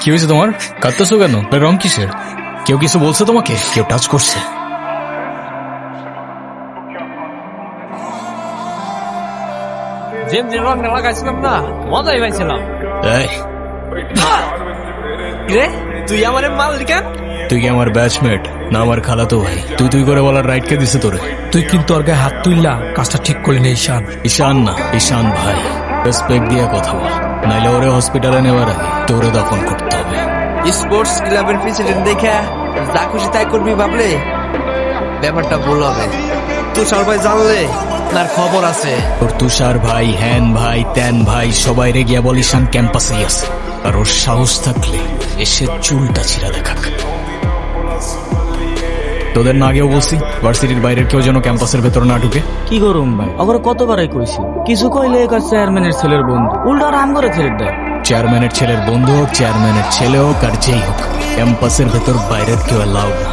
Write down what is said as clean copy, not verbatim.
কি হয়েছে তোমার? কাঁদতেছো কেন? রং কিসের? কেউ কিছু বলছে তোমাকে? কেউ টাচ করছে? যে রঙটা লাগাইছিলাম না, মজাই পাইছিলাম। এই, রে তুই আমার মালিকা? তুই কি আমার ব্যাচমেট না আমার খালাতো ভাই? তুই করে বলার রাইট কে দিছে তোরে? তুই কিন্তু ওর গায়ে হাত তুললা, কাজটা ঠিক করলি না ঈশান। ঈশান না, ঈশান ভাই। রেসপেক্ট দিয়ে কথা বল, নাইলে ওরে হসপিটালে নেওয়ার আগে তোরে দফন করতে হবে। স্পোর্টস ক্লাবের প্রেসিডেন্ট দেখে যা খুশি তাই করবি ভাবলে ব্যাপারটা ভুল হবে। তুষার ভাই জানলে তার খবর আছে। তোর তুষার ভাই, হ্যান ভাই, ত্যান ভাই সবাই রে গিয়া বল ঈশান ক্যাম্পাসেই আছে। আর ওর সাহস থাকলে এসে চুলটা ছিঁড়া দেখাক। তোদের না আগেও বলছি ভার্সিটির বাইরের কেউ যেন ক্যাম্পাসের ভেতর না ঢুকে। কি করুম ভাই, অগর কতবারই কইছি, কিছু কইলে একার চেয়ারম্যানের ছেলের বন্ধু, উল্টা রাম করে ছেড়ে দেয়। চেয়ারম্যানের ছেলের বন্ধু হোক, চেয়ারম্যানের ছেলে হোক, আর যেই হোক, ক্যাম্পাসের ভেতর বাইরের কেউ অ্যালাউড না।